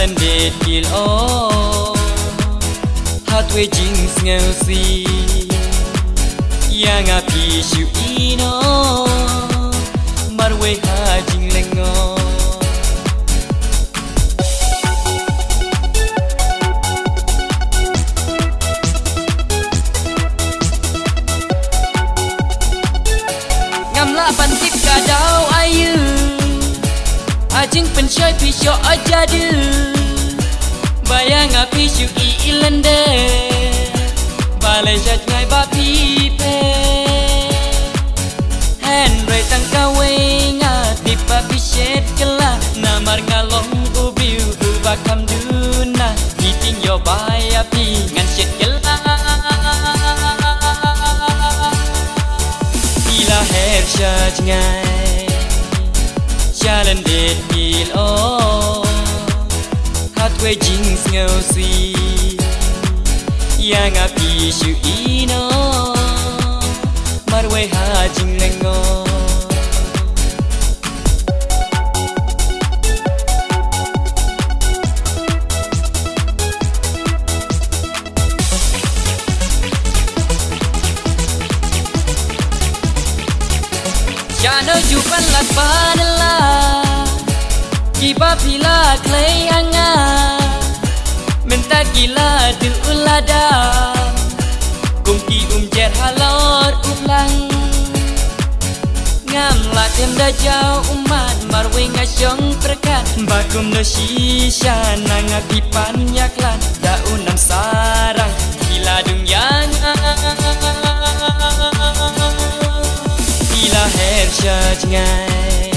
Jalan detil oh Hatwe jings ngausi Yang api syu ino Marwe hajing lengo Ngamla pantip kadau ayu Ajing pensyoy pisyo ajadu Bayang api syu ilende Balai jat ngai bapi pe Henry tang kawe ngati bapi shed kela Namar ngalong ubiu ubakam duna Meeting yo bay api ngan shed kela Bila her jat ngai Jalan detil oh Hatwe jings ngausi Yang api syu ino Marwe hajing lengo Jano jupan lakbanela Kiba pila klei anga Menta gila du ulada Kungki jet halor ulang Ngam la tem da jau umat Marwe ngasyong perkat Bakum no shisha Nanga pipan yaklan Daunam sarang Gila dung yang Bila her syaj ngai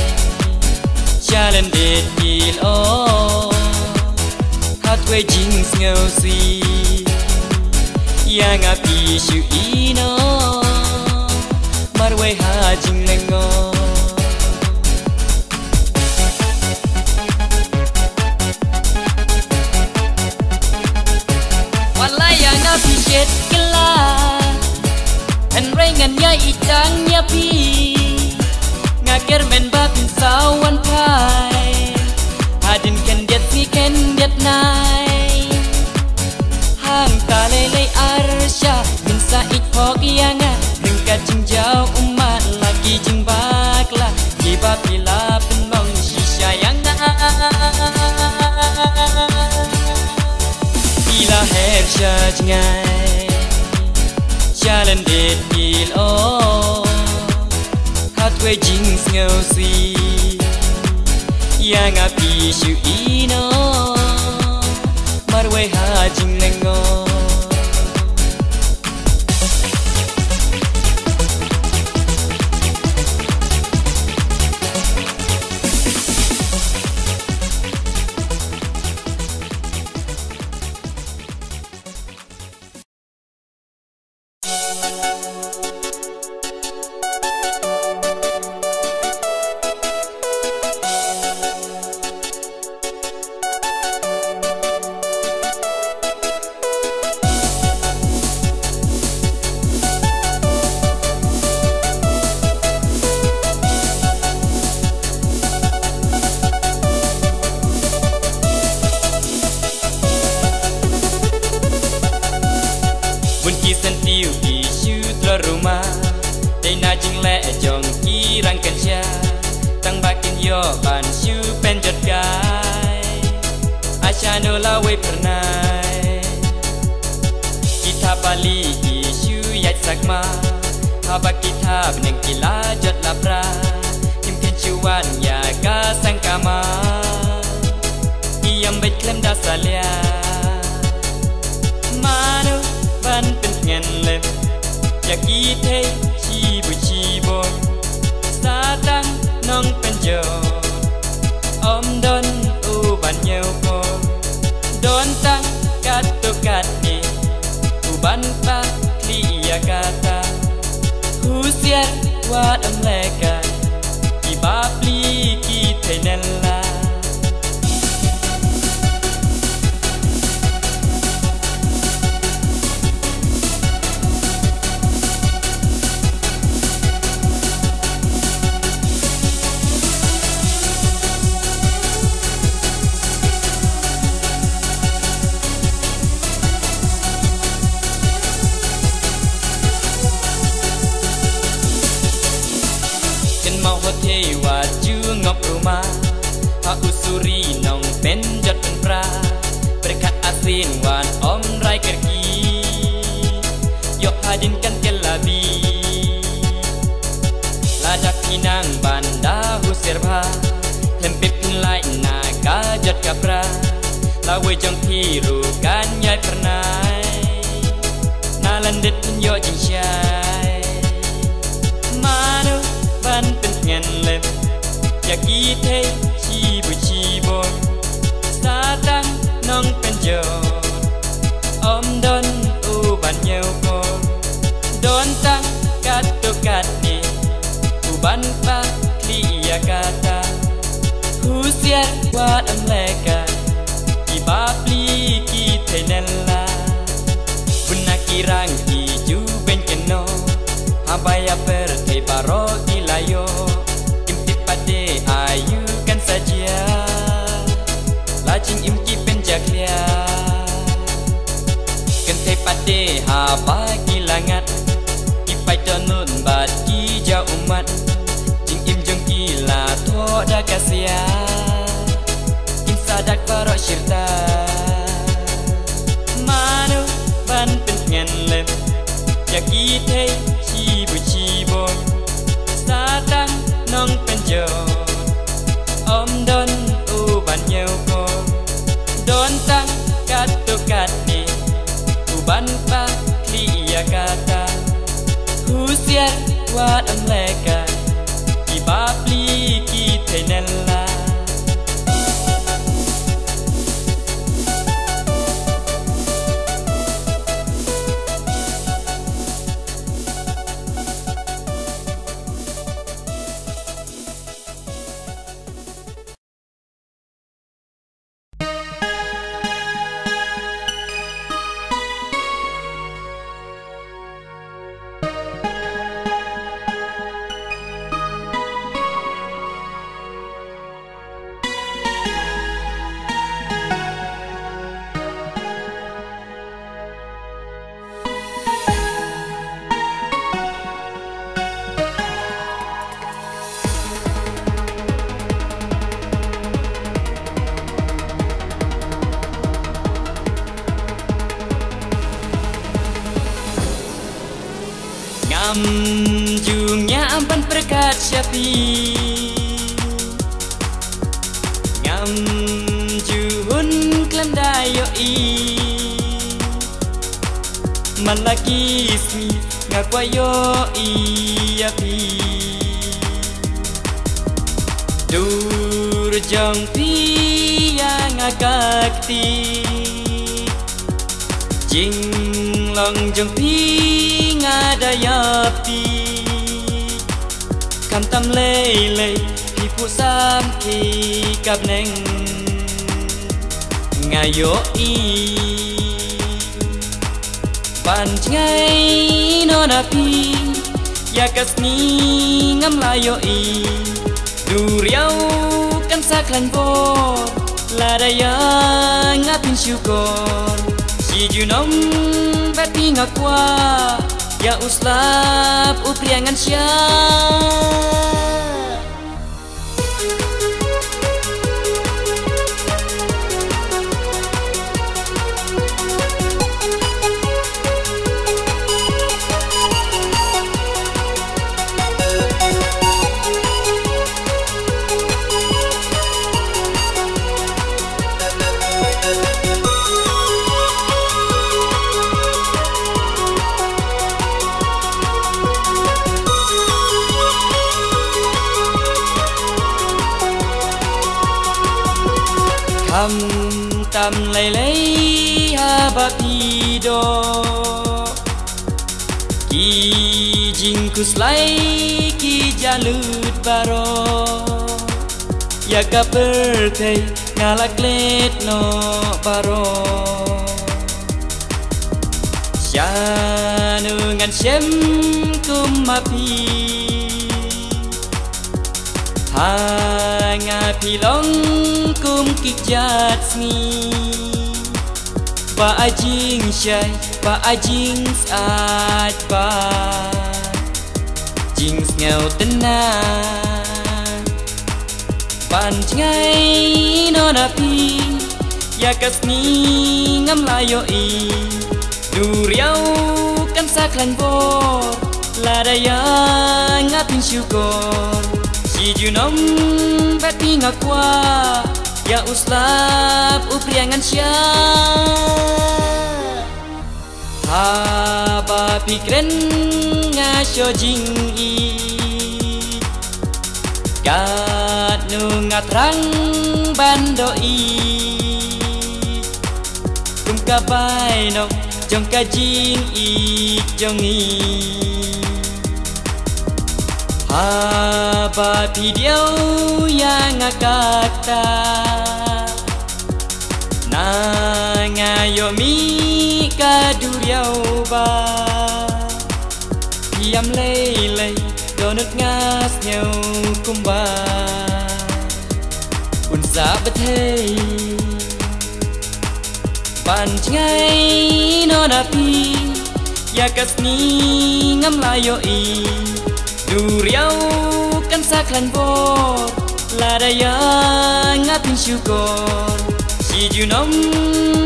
Jalan detil oh Hatwe jings ngausi Yang api syu ino Marwe hajing lengo Walai yang api shed kela Henry ngan ya itang nyapi Ngakir men bapin sawan pai Hadin ken diet nai Hang talele arsya Min saik pok yanga Hengkat jing jau umat Lagi jing bakla Kiba pila penong shisha yang Bila her syaj ngai Jalan detil oh Hatwe jings ngausi Yang api syu ino Marwe hajing lengo Ban syu penjat gai Asyano lawe pernai Kitab Bali syu yat sakma Haba kitab neng kilajat lapra Kim kencuan ya ka sangkama Iyam bet klem dasalia Manu ban pengen lem Yakite cibu-ciboy Satang nong penjo Om don uban nyeupo Don tang katukat ni Uban pa kliya kata Husiar wat amleka Ibabli kitenella mau hoเทวาจูงบรูมาฮาอุสุรีน้องเป็นยอดเป็นปลาประคัดอาเซียนหวานอมไรกระกียกพาดินกันเกลาบีลาจากที่นางบันดาหุเสรพาเห็นปิดพินไลนากาจัดกับราลาเวจงที่รู้การย้ายประนายนาลันเด็ดพินโยจิงชายมาโนบันเป็นเงินเล็บอยากกีเทชีบุชีบนสาตังน้องเป็นโยอมดนอูบันเยวโกโดนตังกัดตุกัดนีอูบันปาคลียากาตาหูเสียวาดอำแลกันกีบาปลีกีเทเนลลาบุญนากีรังกีจูเป็นกันโนฮาบายาเปอร์เทบารอกีลายโยกิมติปาเดอายุกันสัจยาลาจิงอิมกีเป็นจักเลียกันเทปาเดฮาบากีลางัดกีไปจนนุนบาดกีเจ้าอุมัดจิงอิมจงกีลาทอดากาเซียอินซาดักบารอชิรตามาโนบันเป็นเงินเล็บอยากกีเทชีบุชีบนสาตังน้องเป็นโยอมดนอูบันเยวโกโดนตังกัดตุกัดนีอูบันปาคลียากาตาหูเสียวาดอำแลกันกีบาปลีกีเทเนลลาJunnya ampan berkat syafi ngam juhun klam dayo I man lagi ismi ngakwayo I api dur jong pi yang agakti jing long jong pi ngada yapi kam tam lei pi pu sam ki kap neng ngayo I ban ngai no na pi ya kasni ngam layo I du riau kan saklan bo la daya ngapin syukur si junom bet pi ngakwa ya uslap upriangan sya tam lei ha ba pi do ki jing kus lai ki jalut baro ya ka perthei ngalak let no baro shanu ngan shem kum ma pi ha nga pi long kum kik jat sni ba ajing shai ba ajing saat ba jing ngau tenang Panjai nona pi ya kasni ngam layo i duriau kan saklan bor ladaya ngapin syukur si junom beti ngakwa ya uslap upriangan sya haba pikren ngasyo jing i gat nu ngatrang bandoi kum kabay no jong kajing ik jong i haba pidiau yang ngakata na ngayomi kaduriau ba piam lei donut ngas nhau kumba unsa betei panjai nona pi ya kasni ngam layo i duriau kan saklan bor ladaya ngapin syukur si junom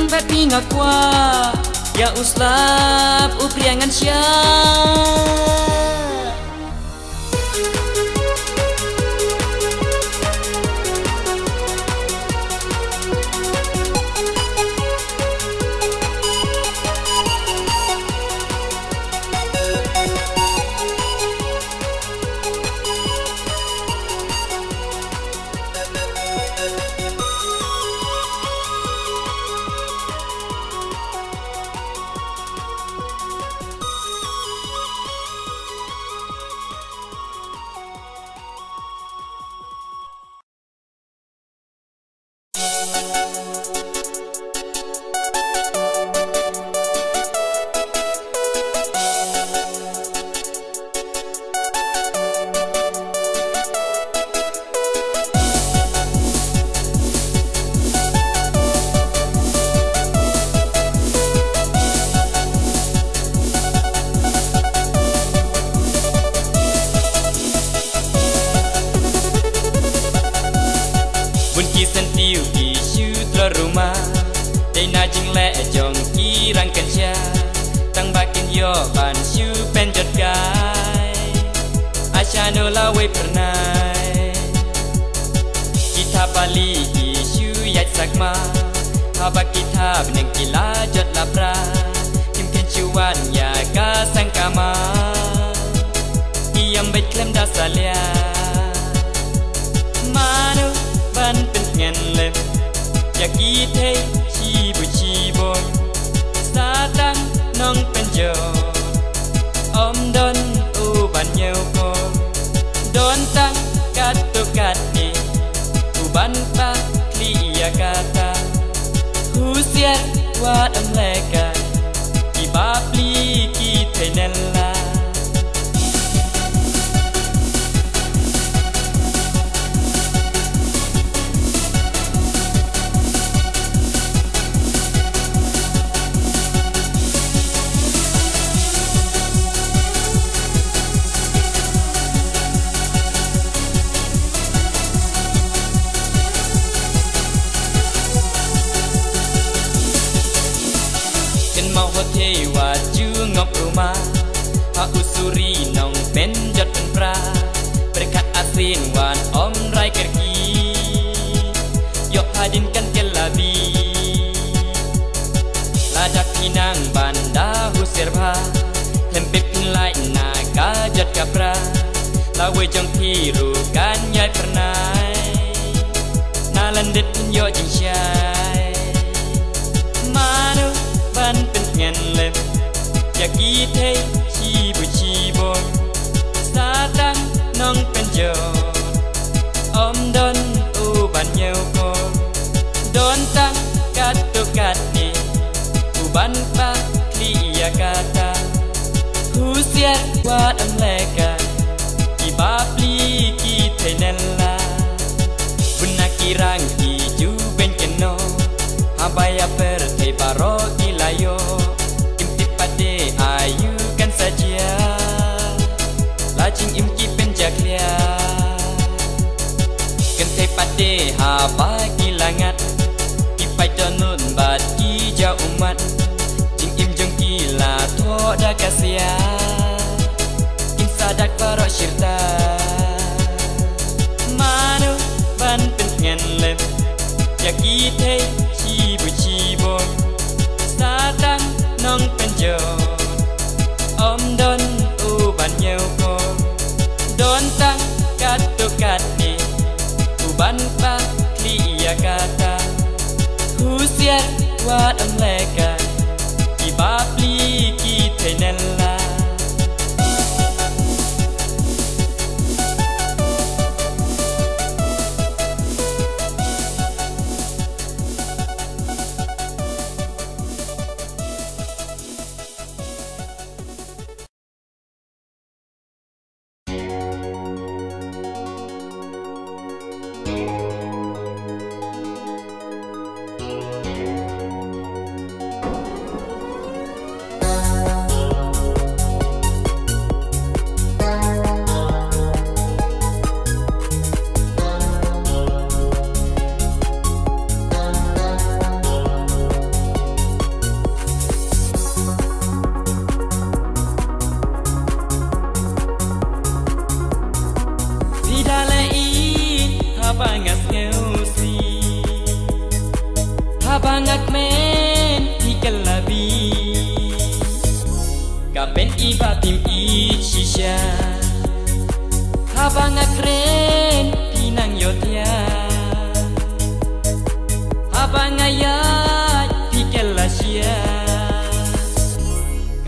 beti ngakwa ya uslap upriangan sya rumah day na jing le jong ki rang kan sha tang ba kin yo ban shu pen jot kai asha no la we pernai kita bali ki shu yat sakma haba kita beneng kila jot la pra kim ken chuan ya ka sang kama iam bet klem da salia manu ban pen ngen le ya kita chi bu chi boy satang nong penjo om don u ban nyeu po don tang kat to kat ni u ban pa kli ya kata husiar wa am leka ki ba pli ki tenella ngọc rumah ha usuri nong pen jot pen pra berkat asin wan om rai kerki yok hadin kan kelabi ladak pinang banda huserba lempit lai naga jot kapra lawe jong piru kan yai pernai nalandit yo jinsyai manu ban pen ngen lep ya kita chi bu chi boy satang nong penjo om don u ban nyeu po don tang kat to kat ni u ban pa kli ya kata husiar wat am leka ki ba pli ki tenella bunakirang ki ju ben keno habaya per te paro ilayo ayu kan saja lajing imki penjaklia kan tepat de haba kilangat ipai tonun bat ki ja umat jing im jong kila tho da kasia insadak paro shirta manu ban pen ngan lem ya ki the chi bu chi bo sa tang nong pen jo om don u ban nhau ko don tang kat tu kat ni u ban pa kli ya kata husiar wat am leka ki ba pli ki tenella Habangak men ikalabi kapen iba tim ichisha habangak ren pinang yotia habangaya pikelasia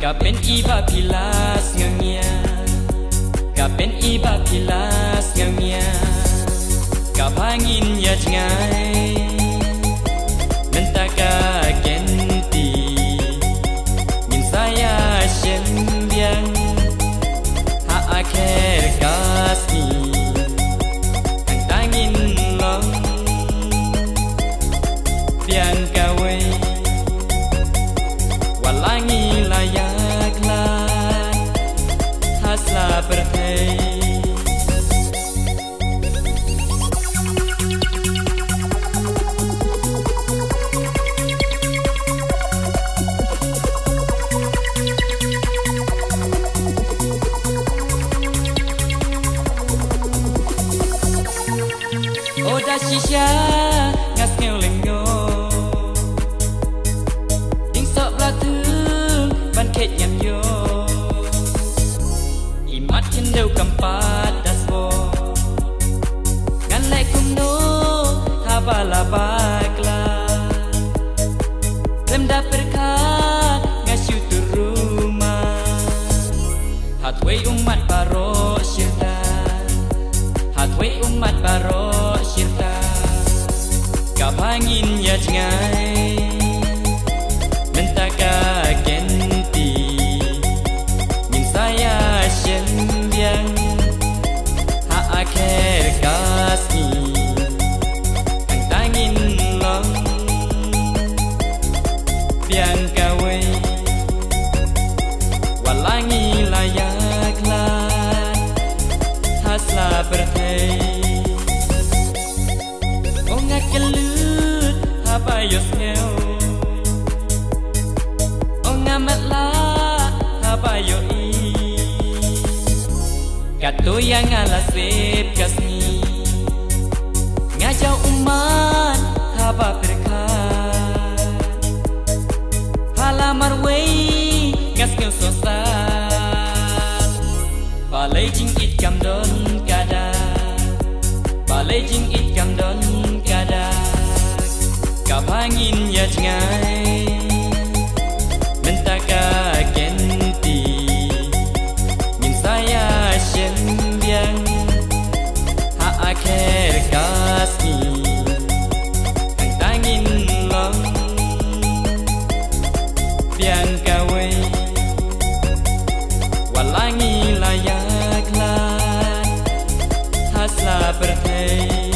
kapen iba pilas ngangya kapen iba pilas ngangya kapangin ya jangai mentaka kenti min saya shendiang ha akhir kasih ang tangin long tiang kawe walangi layak lan hasla berhei Shisha ngas ngeu lengo ding sok bla tu ban khet nyam yo imat kin deu kampat dasbo ngan le kum no habala bakla lem da perkat ngasu turuma hatwe umat baro shirta hatwe umat baro shirta kapangin ya jangai mentaka kenti min saya shendiang ha akhir kasih ang tangin long biang kawe walangi layak lan hasla berhei kelut apa yosneo ongamatla apa yoi katu yang alasip kasni ngajau umat apa berkat halamar wei ngaskel sosat balai jing it kam don kada balai jing it kam don kapangin ya jangai mentaka kenti min saya shendiang ha akhir kasih ang tangin long biang kawe walangi layak lan hasla berhei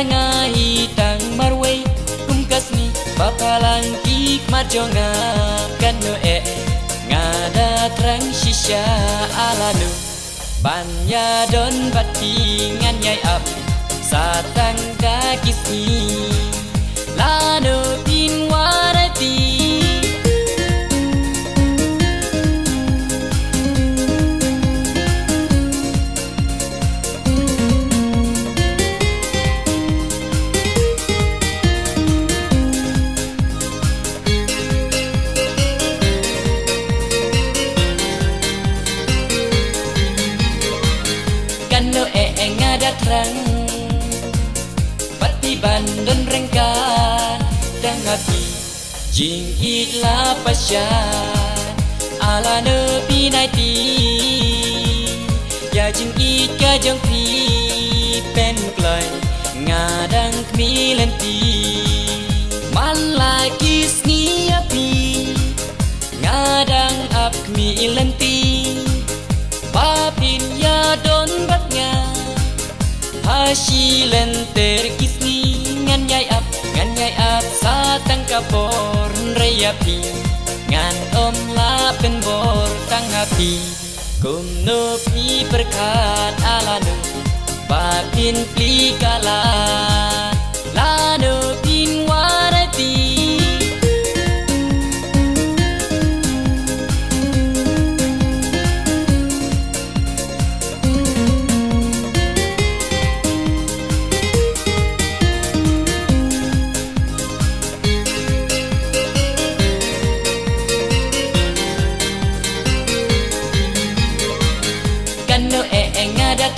ngai tang marway kumkas ni bapalang kik marjonga kan no ngada terang shisha alanu banya don batingan yai up satang kakisni lano pin warati terang Patiban dan rengkan dan hati Jing itlah pasyan Ala nebi naiti Ya jing it kajang pi Pen kloi ngadang kmi lenti Man lagi sni api Ngadang ap kmi lenti Papin ya don batnya Hashi lenter kisni ngan yai ap satang kapor reyapi ngan om la penbor tang api kum no pi berkat alanu papin pli kalat lano pin warati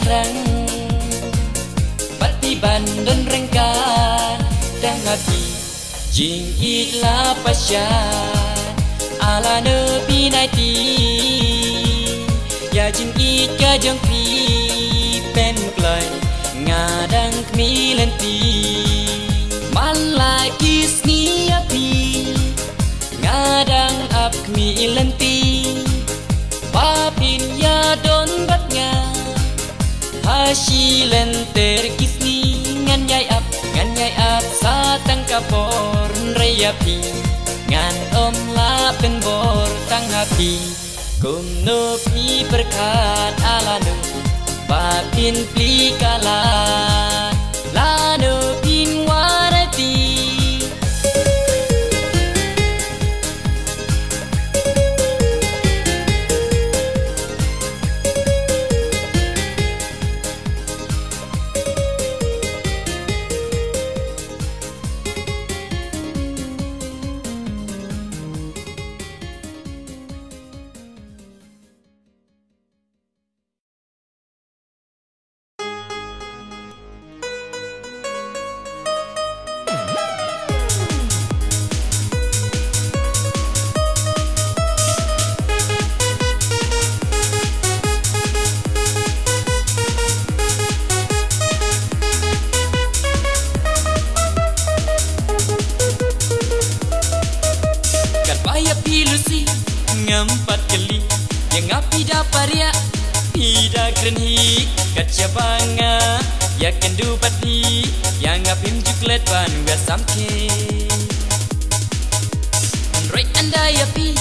terang Patiban dan rengkan dan hati Jing itlah pasyan Ala nebi naiti Ya jing it kajang pi Pen kloi ngadang kmi lenti Man lagi sni api Ngadang ap kmi lenti Papin ya don batnya Hashi lenter kisni ngan yai ap satang kapor reyapi ngan om la penbor tang api kum no pi berkat alanu papin pli kalat lano pin warati Ngampat kali yang api daparia pida krenhi kaca banga ya kendu pati yang apim juklet ban samke right andai api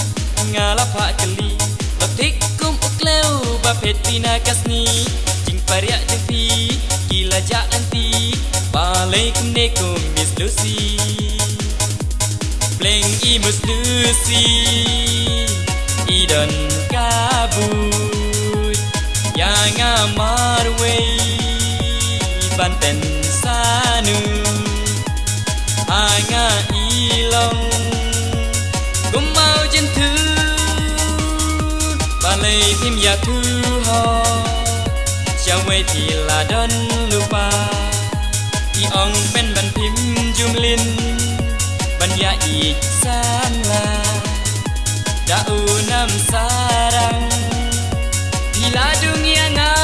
ngalapa kali batik kum ukleu bapet pina kasni jing paria jempi gila ja anti balai kumne kum Miss Lucy Bleng imus Lucy Idon kabut yang amarway banten sanu anga ilong kumau jentu balai tim ya tuho Siawai tila don lupa iong pen ban tim jumlin ban ya iksan lah Daunam sarang Bila dunia nga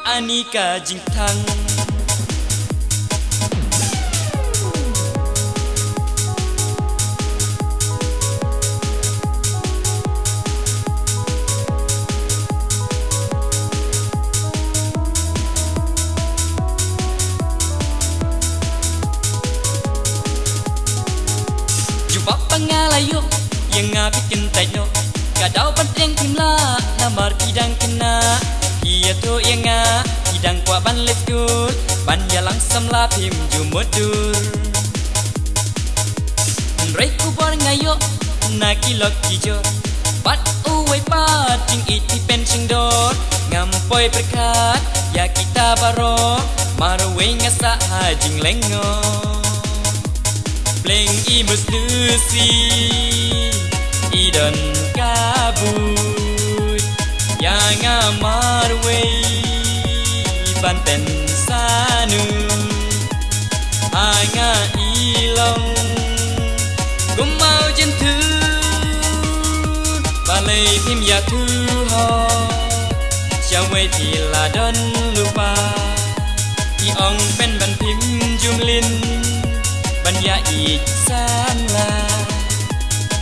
Anika jingtang pangalayo yang ngabikin tayo kadau penting timla namar pidang kena iya to yang pidang kwa ban lekul ban yalang samla pim jumudur Reku bar ngayo nakilok kijo bat uway pat jing iti penching dot ngampoi berkat ya kita baro marwe ngasa hajing lengo Bleng imus lusi idon kabut yang amarwe banten sanu anga ilong gumau jentu balai tim ya tu ho Siawai tila don lupa Iong pen ban pim jumlin ban ya iksan la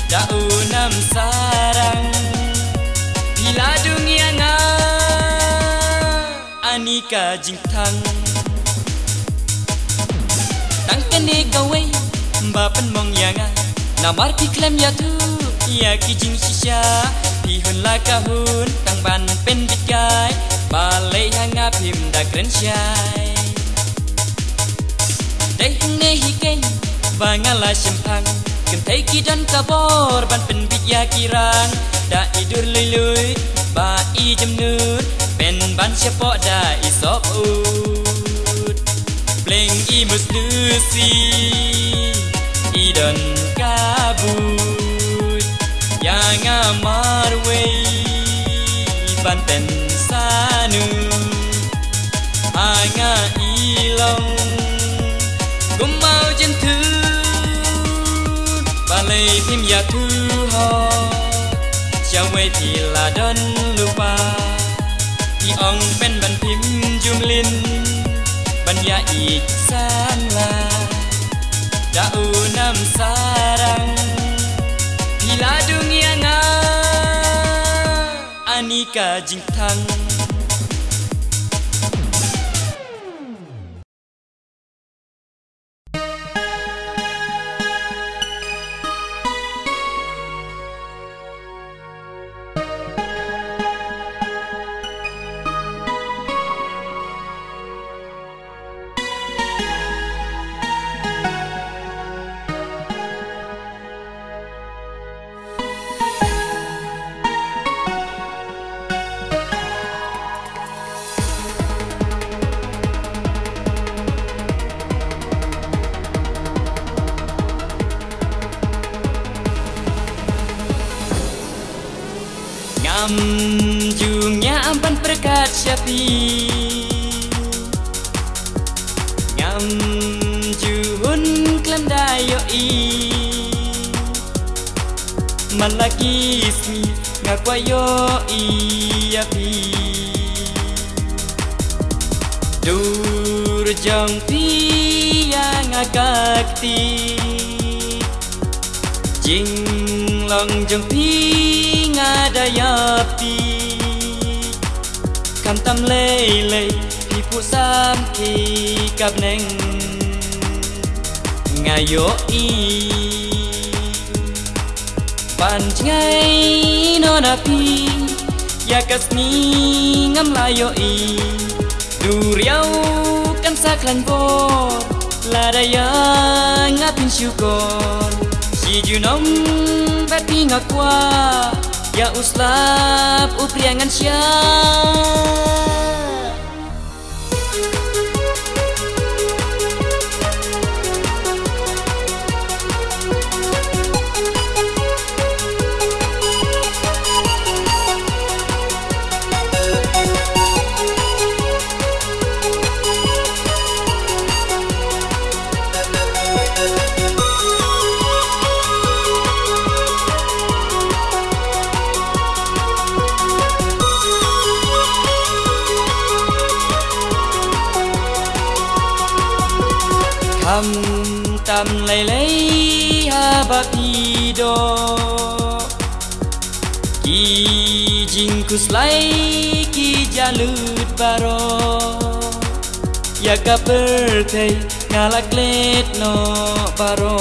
dau nam sarang bila dunia nga anika jingtang tang kene gawe bapan mong yanga namar kiklem ya tu ya kijing shisha pihun la kahun tang ban pen bitkai balai hanga pim da grensyai dai ne hikeng bangala sempang kentai kidan kabor ban pen bit ya kirang da idur lului ba i jemnut pen ban sepok da isop ut bleng i muslusi idon kabut yang amarwe banten sanu anga ilong gumau jentu balai pim ya tu ho Siawai tila don lupa Iong pen ban pim jumlin ban ya iksan la dau nam sarang bila dunia nga anika jingtang Jungnya ampan berkat syafi Ngam juhun klam dayo i Malaki ismi ngakwayo i api Dur jong pi yang agakti Jing long jong pi ngadayapi Kantam lele pi pusam ki kabneng Ngayo i Panjngai nonapi Yakasni ngam layo i Duriau kan saklan bor Ladaya ngapin syukur Si junom bapi ngakwa Ya uslap upriangan syah Tam lay lay habapido Ki jingkus lay ki jalut baro Ya kapertay ngalaklet no baro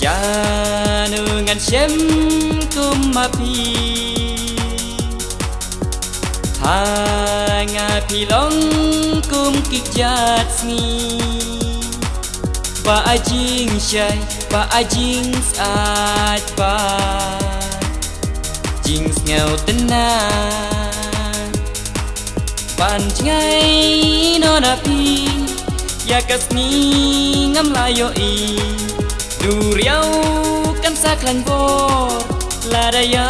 Jangan shem kumapi Hanga pilong kum kijat sni Ba ajing syai ba ajing saat ba Jing ngau tenang Ban ngai non api Ya kasni ngam layo i Duriau kan saklan bor Ladaya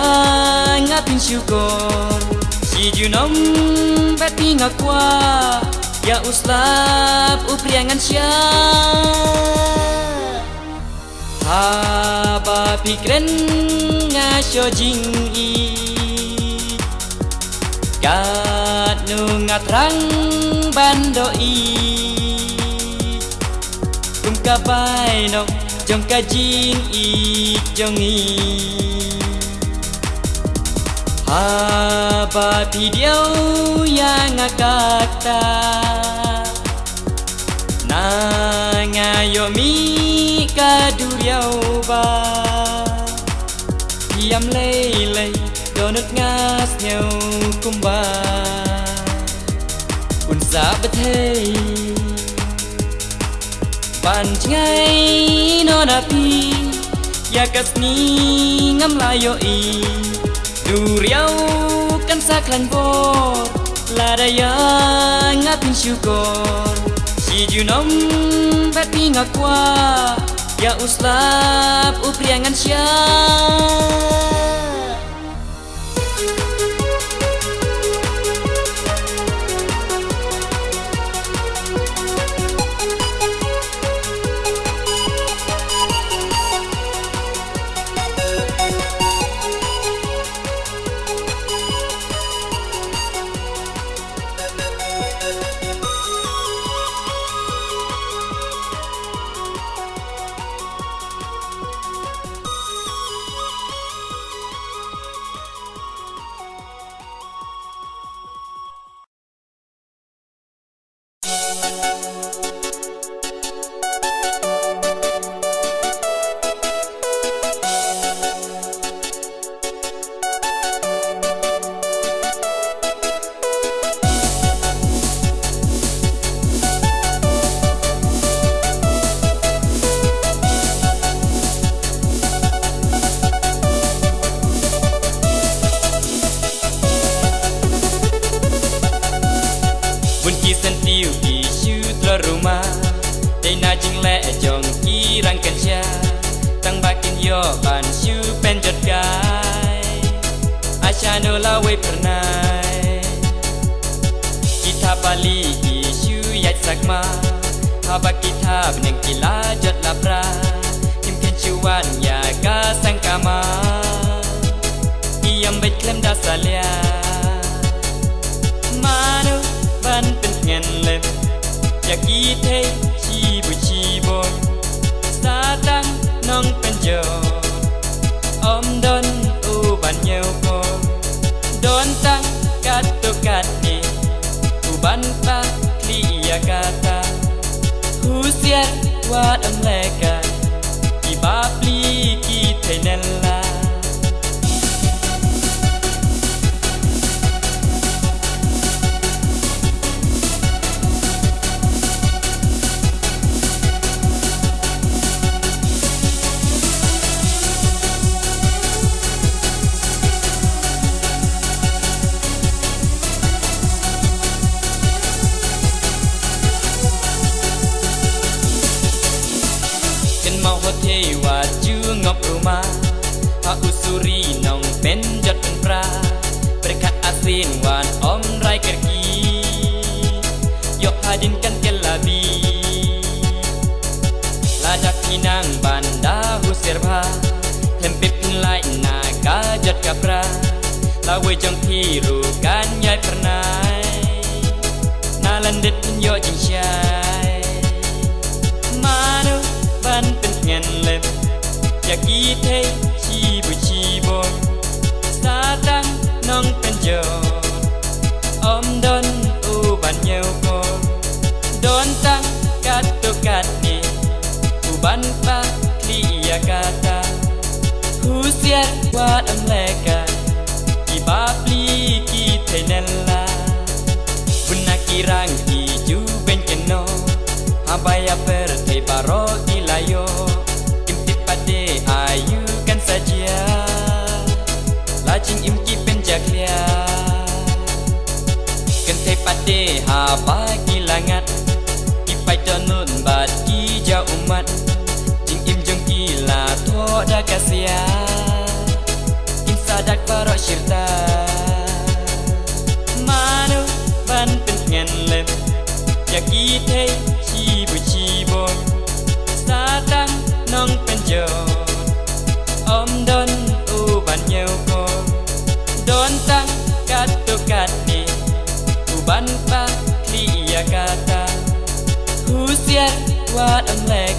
ngapin syukur Si junom bati ngakwa Ya uslap upriangan sya Haba pikren ngasyo jing i Kat nu ngatrang bando i Kum kabay nong Jong ka jing i jong i Haba pidiau yang ngakakta Na ngayomi kaduriau ba Piam lei donut ngas nhau kumba Unsa betei Ban ngai non api Ya kasni ngam layo i Duriau kan saklan bor Ladaya ngapin syukur Si junom bati ngakwa Ya uslap upriangan sya Ban shu pen jot gai Ashano la we pernai Kitab Bali shu yat sakma Haba kitab neng kila jot lapra Kim ken chuan ya ga sangkama Iyam bet klem dasalia Manu ban pen ngen lem Ya kithe chi bu chi boy Satang nong penjo Om don u ban nhiều cô Don tang kato kati U ban pa kliya kata Husiar wat am leka Ki babli ki tenella ngọc rumah ha usuri nong pen jot pen pra berkat asin wan om rai kerki yo hadin kan kelabi lajak pinang banda husir bha tempip lai naga jot kapra lawe jong piru kan yai pernai nalandet yo jing syai manu ban pen ngen lem Ya kithe chi bu chi boy Satang nong penjo Om don u ban nhiều cô Don tang kato kati U ban pa kliya kata Husiar wat am leka Ibabli ki tenella Buna kirang iju ben keno Habaya perte baro ilayo Imtip pade ayu kan saja Lajing imki penjaklia Kente pade haba kilangat Ipai donun bat ki ja umat Jing im jong kila to da kasia Im sadak baro syirta Manu ban pengen lem Yaki te chibu chibo Sadang nong penjo Om don uban nyoko Don tang katu kati Uban pa kliya kata Husiar wat am lek